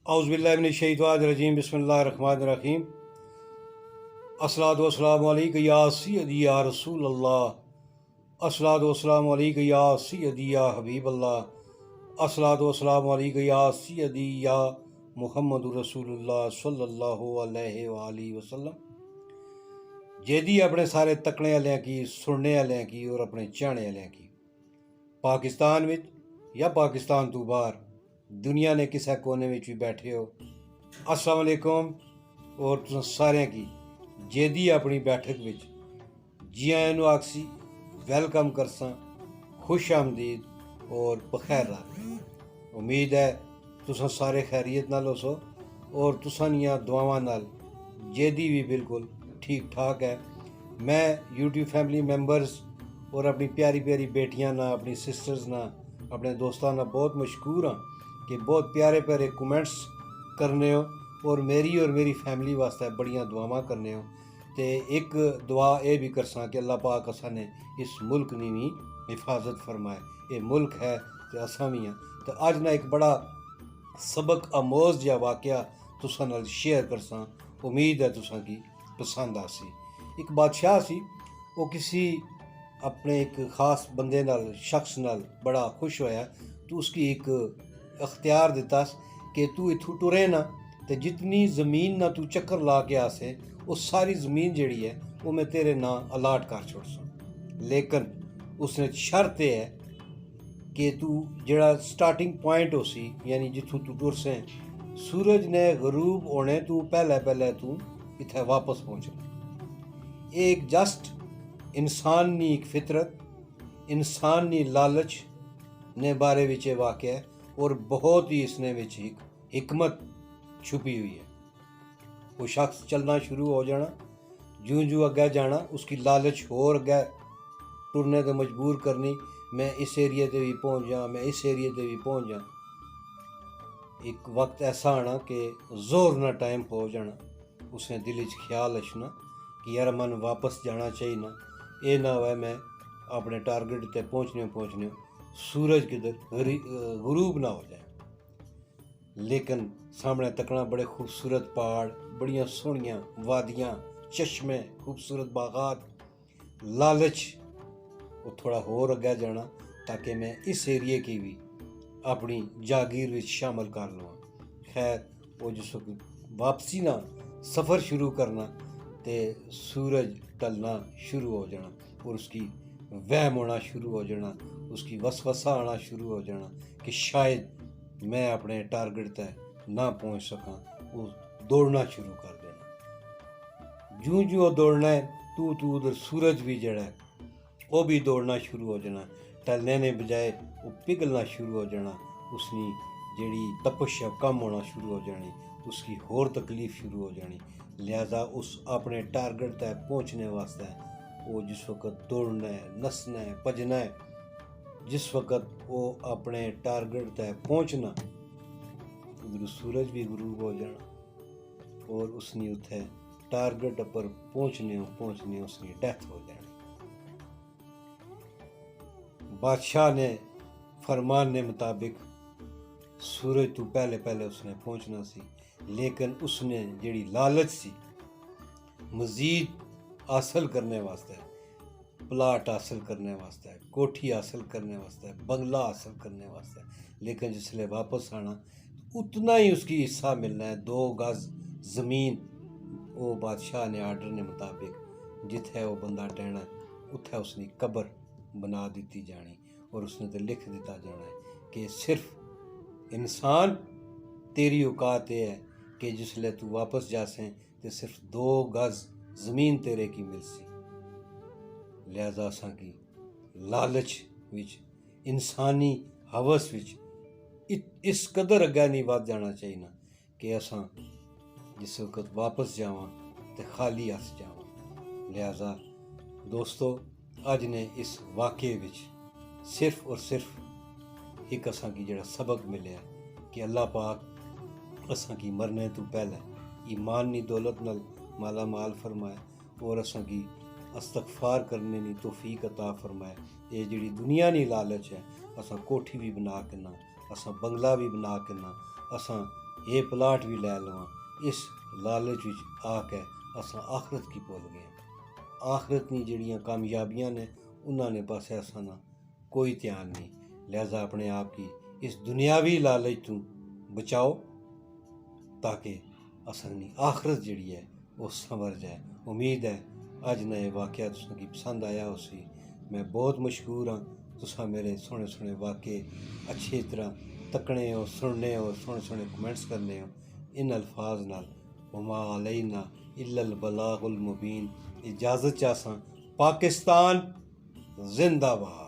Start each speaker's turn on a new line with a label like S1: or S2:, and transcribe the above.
S1: औज़ुबिल्लाहिमिनश्शैतानिर्रजीम बिस्मिल्लाहिर्रहमानिर्रहीम। अस्सलातु वस्सलामु अलैका या सय्यदी या रसूल अल्लाह। अस्सलातु वस्सलामु अलैका या सय्यदी या हबीब अल्लाह। अस्सलातु वस्सलामु अलैका या सय्यदी या मुहम्मदुर रसूलुल्लाह सल्लल्लाहु अलैहि वसल्लम। जेदी अपने सारे तकने आह्लें की, सुनने आह्लें की और अपने चाहने आह्लें की, पाकिस्तान विच या पाकिस्तान तो बाहर दुनिया ने किसी कोने में भी बैठे हो, अस्सलाम वालेकुम। और तुम सारे की जेदी अपनी बैठक विच जी आयां नूं आखसी, वेलकम करसा, खुश आमदीद और बखैर रात। उम्मीद है तुसां सारे खैरियत नाल होसो और तुसां दियां दुआवां नाल जेदी भी बिल्कुल ठीक ठाक है। मैं यूट्यूब फैमिली मैंबर्स और अपनी प्यारी प्यारी बेटियां ना, अपनी सिस्टर्स ना, अपने दोस्तां ना बहुत मशहूर हाँ कि बहुत प्यारे प्यारे कमेंट्स करने हो और मेरी फैमिली वास्ते बड़ियां दुआवां करने हो। तो एक दुआ ये भी करसा कि अल्लाह पाक असा ने इस मुल्क की भी हिफाजत फरमाए। ये मुल्क है तो असा भी हाँ। तो अज ना एक बड़ा सबक आमोज जिहा वाकया तुसां नाल शेयर करसा, उम्मीद है तुसां की पसंद आसी। एक बादशाह सी, वो किसी अपने एक खास बंदे नाल, शख्स नाल बड़ा खुश होया तो उसकी एक अख्तियार दिता कि तू इत्थों टुरे ना तो जितनी ज़मीन ना तू चक्कर ला के आसे वो सारी ज़मीन जिहड़ी है वो मैं तेरे नां अलाट कर छोड़सा। लेकिन उसने शर्त यह है कि तू जड़ा स्टार्टिंग पॉइंट हो सी, यानी जिथों तू टुर से सूरज ने गरूब होने तू पहले तू इत्थे वापस पहुँचना। एक जस्ट इंसान नी एक फितरत, इंसान नी लालच ने बारे विच वाक़या है और बहुत ही इसने विच एक हिकमत छुपी हुई है। वो शख्स चलना शुरू हो जाना, जूं जूं अग्गे जाना उसकी लालच होर अग्गे टुरने ते मजबूर करनी, मैं इस एरिए ते भी पहुँच जा, मैं इस एरिए ते भी पहुँच जा। एक वक्त ऐसा आना कि जोर ना टाइम हो जाना, उसने दिल च ख्याल अछना कि यार मन वापस जाना चाहिए ना, ये ना होवे मैं अपने टारगेट ते पहुँचने सूरज किधर गरूब ना हो जाए। लेकिन सामने तकना बड़े खूबसूरत पहाड़, बड़ियां सोहनियां वादियां, चश्मे, खूबसूरत बागात, लालच वो थोड़ा होर अग्गे जाना ताकि मैं इस एरिए की भी अपनी जागीर में शामिल कर लवां। खैर वो जिस वक्त वापसी ना सफ़र शुरू करना तो सूरज ढलना शुरू हो जाना और उसकी वहम होना शुरू हो जाना, उसकी वसवसा आना शुरू हो जाना कि शायद मैं अपने टारगेट तक ना पहुंच सका। वो दौड़ना शुरू कर देना। जूं जूं दौड़ना है तू उधर सूरज भी जड़ा है वो भी दौड़ना शुरू हो जाना। टलने ने बजाय वो पिघलना शुरू हो जाना, उसकी जेड़ी तपश है कम होना शुरू हो जानी, उसकी होर तकलीफ शुरू हो जानी। लिहाजा उस अपने टारगेट तक पहुँचने वास्ते वो जिस वक्त दौड़ना है, नसना है, भजना है, जिस वक्त वो अपने टारगेट तक पहुँचना उधर सूरज भी गरूब हो जाना और उसने उत्थे टारगेट पर पहुँचने उसकी डेथ हो जानी। बादशाह ने फरमान ने मुताबिक सूरज तो पहले उसने पहुँचना सी, लेकिन उसने जेड़ी लालच सी मज़ीद हासिल करने वास्ते, प्लाट हासिल करने वास्ते, कोठी हासिल करने वास्ते, बंगला हासिल करने वास्ते, लेकिन जिसले वापस आना उतना ही उसकी हिस्सा मिलना है, 2 गज ज़मीन। वो बादशाह ने आर्डर ने मुताबिक जिथे वो बंदा टहना उत्थे उसकी कब्र बना दी जानी और उसने तो लिख दिता जाना है कि सिर्फ इंसान तेरी औकात है कि जिसले तू वापस जासें तो सिर्फ 2 गज ज़मीन तेरे की मिल सी। लिहाजा असां की लालच विच, इंसानी हवस विच इस कदर अग्गे नहीं वध जाना चाहिए ना कि असां जिस वक्त वापस जावां तो खाली हथ जावां। लिहाजा दोस्तों अज ने इस वाक़े विच सिर्फ और सिर्फ एक असां की जड़ा सबक मिले कि अल्लाह पाक असां की मरने तो पहले ईमान नी दौलत नाल माला माल फरमाए और असां की इस्तगफार करने की तौफीक अता फरमाए। ये जिहड़ी दुनिया नी लालच है, असां कोठी भी बना के ना, असां बंगला भी बना के ना, असां ये प्लाट भी लै लवां, इस लालच विच आके असां आखरत की भुल गए। आखरत दी जिहड़ियां कामयाबियां ने उन्हां ने पासे असां दा कोई ध्यान नहीं। लिहाजा अपने आप की इस दुनियावी लालच तू बचाओ ताकि असां आखरत जिहड़ी है वो संवर जाए। उम्मीद है अज ना एह् वाकया तुसेंगी पसंद आया उसी। मैं बहुत मशहूर हाँ, तुसां मेरे सोहने सोहने वाकये अच्छी तरह तकने हो, सुनने हो, सोहने सोहने कमेंट्स करने हो। इन अल्फाज नाल वमा अलैना इल्लल बलागुल मुबीन इजाज़त चाहसां। पाकिस्तान जिंदाबाद।